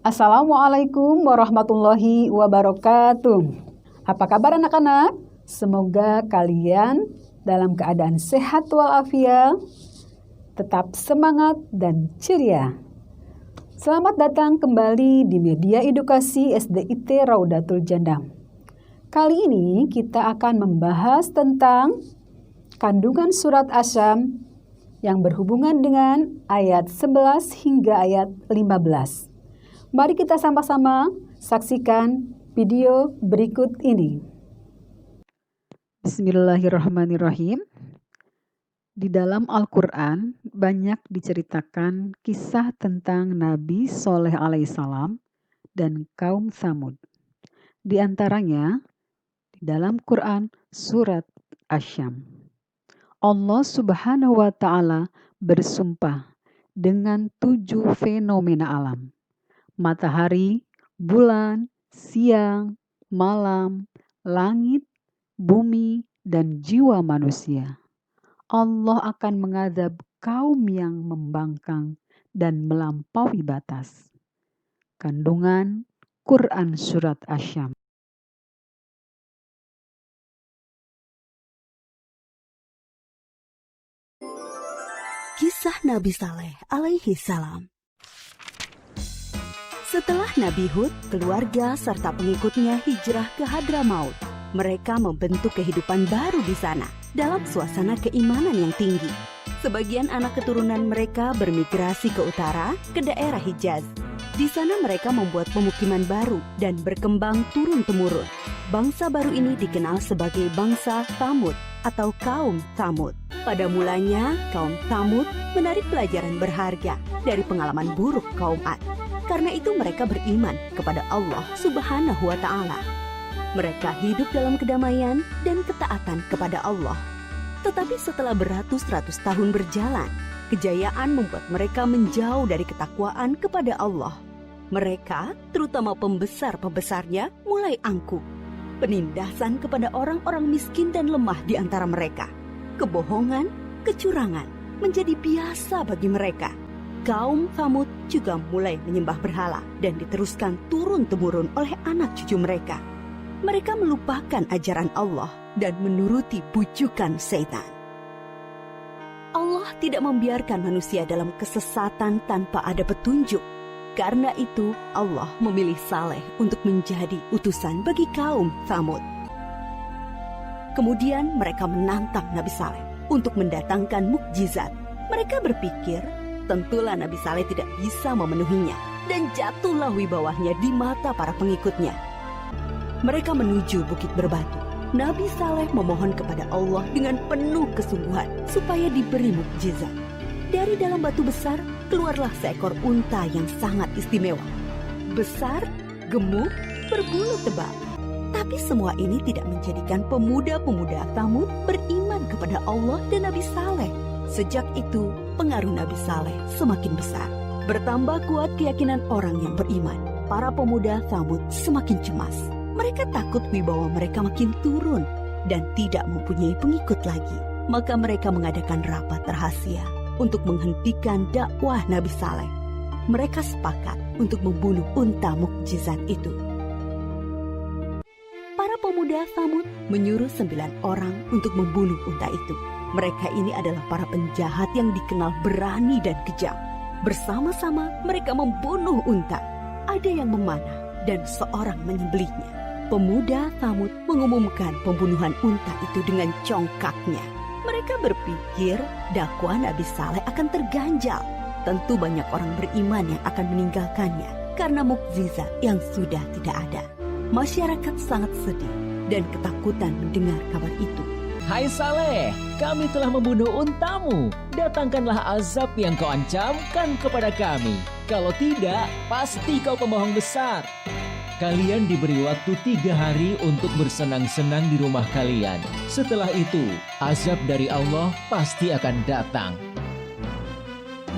Assalamualaikum warahmatullahi wabarakatuh. Apa kabar anak-anak? Semoga kalian dalam keadaan sehat walafiat, tetap semangat dan ceria. Selamat datang kembali di media edukasi SDIT Raudatul Jannah. Kali ini kita akan membahas tentang kandungan surat Asyam yang berhubungan dengan ayat 11 hingga ayat 15. Mari kita sama-sama saksikan video berikut ini. Bismillahirrahmanirrahim. Di dalam Al-Quran banyak diceritakan kisah tentang Nabi Shaleh alaihissalam dan kaum Tsamud. Di antaranya di dalam Quran surat Asyam. Allah Subhanahu wa Ta'ala bersumpah dengan 7 fenomena alam. Matahari, bulan, siang, malam, langit, bumi, dan jiwa manusia. Allah akan mengazab kaum yang membangkang dan melampaui batas. Kandungan Quran Surat Asyam. Kisah Nabi Saleh alaihi salam. Setelah Nabi Hud, keluarga serta pengikutnya hijrah ke Hadramaut, mereka membentuk kehidupan baru di sana dalam suasana keimanan yang tinggi. Sebagian anak keturunan mereka bermigrasi ke utara, ke daerah Hijaz. Di sana mereka membuat pemukiman baru dan berkembang turun-temurun. Bangsa baru ini dikenal sebagai bangsa Tsamud atau kaum Tsamud. Pada mulanya, kaum Tsamud menarik pelajaran berharga dari pengalaman buruk kaum Ad. Karena itu mereka beriman kepada Allah Subhanahu wa Ta'ala. Mereka hidup dalam kedamaian dan ketaatan kepada Allah. Tetapi setelah beratus-ratus tahun berjalan, kejayaan membuat mereka menjauh dari ketakwaan kepada Allah. Mereka, terutama pembesar-pembesarnya, mulai angkuh. Penindasan kepada orang-orang miskin dan lemah di antara mereka. Kebohongan, kecurangan menjadi biasa bagi mereka. Kaum Tsamud juga mulai menyembah berhala dan diteruskan turun-temurun oleh anak cucu mereka. Mereka melupakan ajaran Allah dan menuruti bujukan setan. Allah tidak membiarkan manusia dalam kesesatan tanpa ada petunjuk. Karena itu, Allah memilih Saleh untuk menjadi utusan bagi kaum Tsamud. Kemudian mereka menantang Nabi Saleh untuk mendatangkan mukjizat. Mereka berpikir, tentulah Nabi Saleh tidak bisa memenuhinya, dan jatuhlah wibawahnya di mata para pengikutnya. Mereka menuju Bukit Berbatu. Nabi Saleh memohon kepada Allah dengan penuh kesungguhan supaya diberi mukjizat. Dari dalam batu besar keluarlah seekor unta yang sangat istimewa. Besar, gemuk, berbulu tebal. Tapi semua ini tidak menjadikan pemuda-pemuda Tsamud beriman kepada Allah dan Nabi Saleh. Sejak itu, pengaruh Nabi Saleh semakin besar. Bertambah kuat keyakinan orang yang beriman. Para pemuda Tsamud semakin cemas. Mereka takut wibawa mereka makin turun dan tidak mempunyai pengikut lagi. Maka mereka mengadakan rapat rahasia untuk menghentikan dakwah Nabi Saleh. Mereka sepakat untuk membunuh unta mukjizat itu. Para pemuda Tsamud menyuruh 9 orang untuk membunuh unta itu. Mereka ini adalah para penjahat yang dikenal berani dan kejam. Bersama-sama mereka membunuh unta. Ada yang memanah dan seorang menyembelihnya. Pemuda Tsamud mengumumkan pembunuhan unta itu dengan congkaknya. Mereka berpikir dakwah Nabi Saleh akan terganjal. Tentu banyak orang beriman yang akan meninggalkannya karena mukjizat yang sudah tidak ada. Masyarakat sangat sedih dan ketakutan mendengar kabar itu. Hai Saleh, kami telah membunuh untamu. Datangkanlah azab yang kau ancamkan kepada kami. Kalau tidak, pasti kau pembohong besar. Kalian diberi waktu 3 hari untuk bersenang-senang di rumah kalian. Setelah itu, azab dari Allah pasti akan datang.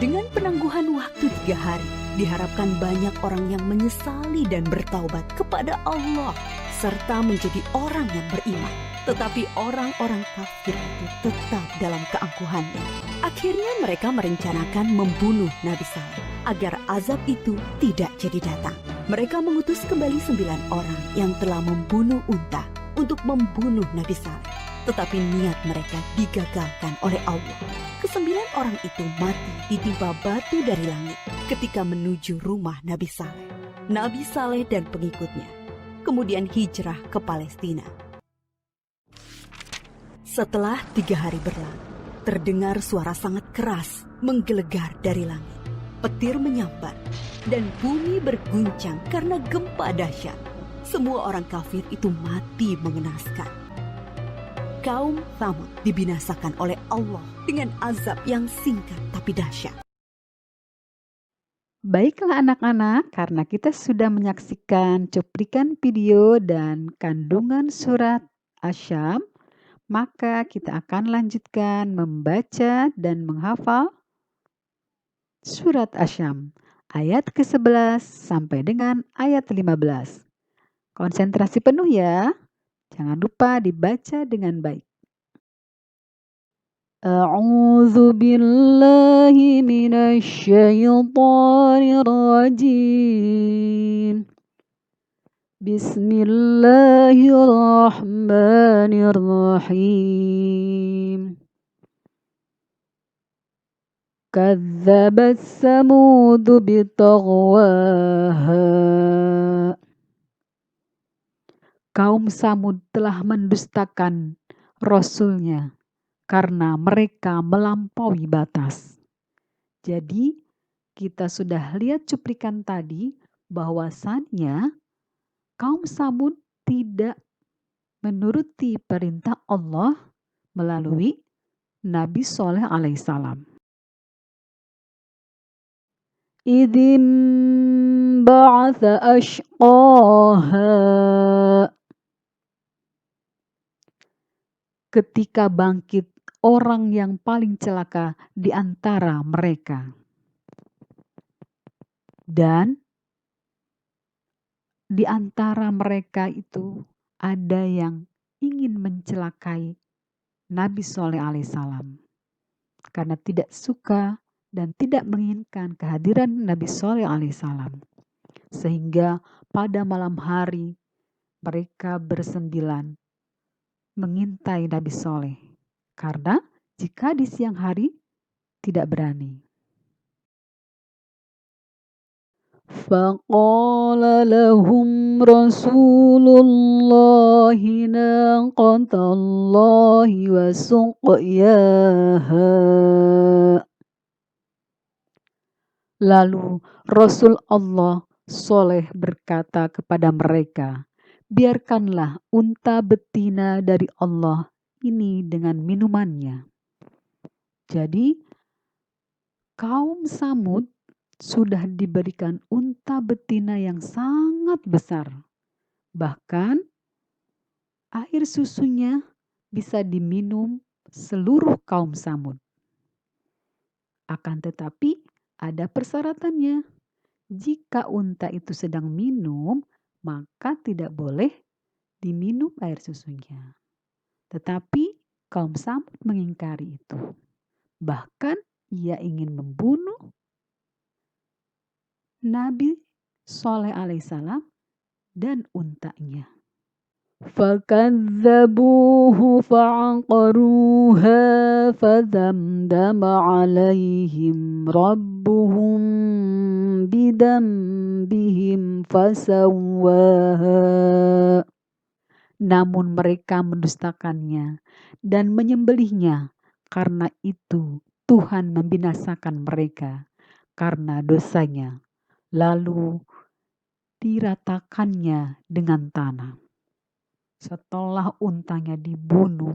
Dengan penangguhan waktu 3 hari, diharapkan banyak orang yang menyesali dan bertaubat kepada Allah, serta menjadi orang yang beriman. Tetapi orang-orang kafir itu tetap dalam keangkuhannya. Akhirnya mereka merencanakan membunuh Nabi Saleh. agar azab itu tidak jadi datang. Mereka mengutus kembali 9 orang yang telah membunuh unta untuk membunuh Nabi Saleh. Tetapi niat mereka digagalkan oleh Allah. Kesembilan orang itu mati ditimpa batu dari langit ketika menuju rumah Nabi Saleh. Nabi Saleh dan pengikutnya kemudian hijrah ke Palestina. Setelah 3 hari berlalu, terdengar suara sangat keras menggelegar dari langit. Petir menyambar dan bumi berguncang karena gempa dahsyat. Semua orang kafir itu mati mengenaskan. Kaum Tsamud dibinasakan oleh Allah dengan azab yang singkat tapi dahsyat. Baiklah anak-anak, karena kita sudah menyaksikan cuplikan video dan kandungan surat Asyam, maka kita akan lanjutkan membaca dan menghafal surat Asyam, ayat ke-11 sampai dengan ayat 15. Konsentrasi penuh ya, jangan lupa dibaca dengan baik. A'udzu billahi minasy syaithanir rajim. Bismillahirrahmanirrahim. Kadzabat Samud bitaghwaha. Kaum Samud telah mendustakan Rasulnya karena mereka melampaui batas. Jadi kita sudah lihat cuplikan tadi bahwasannya kaum Samud tidak menuruti perintah Allah melalui Nabi Shalih alaihissalam. Idzim ba'atha ashqaha. Ketika bangkit orang yang paling celaka di antara mereka. Dan di antara mereka itu ada yang ingin mencelakai Nabi Shalih alaihissalam. Karena tidak suka dan tidak menginginkan kehadiran Nabi Shalih alaihissalam. Sehingga pada malam hari mereka bersembilan mengintai Nabi Shalih. Karena jika di siang hari tidak berani. Faqala lahum Rasulullahi naqatallahi wa suqyaha. Lalu Rasul Allah Shalih berkata kepada mereka, biarkanlah unta betina dari Allah ini dengan minumannya. Jadi kaum Samud sudah diberikan unta betina yang sangat besar. Bahkan air susunya bisa diminum seluruh kaum Samud. Akan tetapi ada persyaratannya. Jika unta itu sedang minum, maka tidak boleh diminum air susunya. Tetapi kaum Samud mengingkari itu. Bahkan ia ingin membunuh Nabi Shalih alaihissalam dan untanya. Fakadzabuhu fa'aqaruha fadamdama 'alaihim rabbuhum bidambihim fasawwaha. Namun mereka mendustakannya dan menyembelihnya. Karena itu Tuhan membinasakan mereka karena dosanya. Lalu diratakannya dengan tanah. Setelah untanya dibunuh,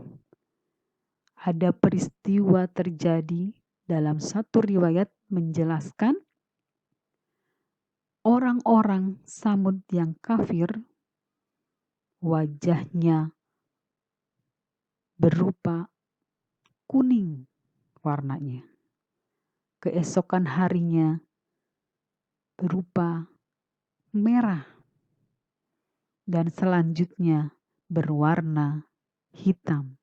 ada peristiwa terjadi dalam satu riwayat menjelaskan orang-orang Samud yang kafir wajahnya berupa kuning warnanya. Keesokan harinya berupa merah dan selanjutnya berwarna hitam.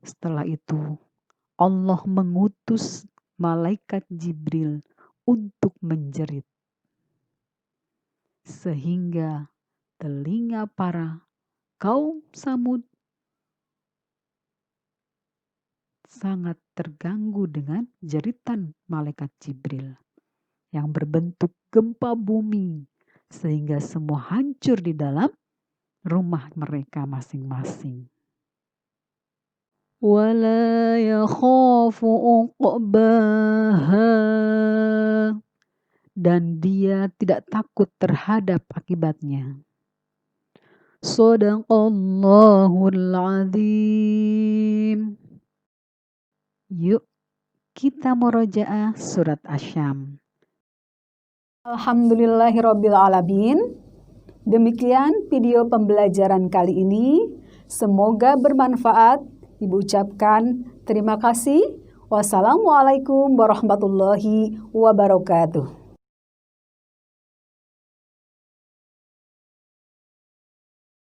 Setelah itu Allah mengutus malaikat Jibril untuk menjerit. Sehingga telinga para kaum Samud sangat terganggu dengan jeritan malaikat Jibril yang berbentuk gempa bumi, sehingga semua hancur di dalam rumah mereka masing-masing. Wala yakhafu uqbaha, dan dia tidak takut terhadap akibatnya. Shadaqallahul azim. Yuk kita murojaah surat Asy-Syams. Alhamdulillahirrabbilalamin. Demikian video pembelajaran kali ini. Semoga bermanfaat. Ibu ucapkan terima kasih. Wassalamualaikum warahmatullahi wabarakatuh.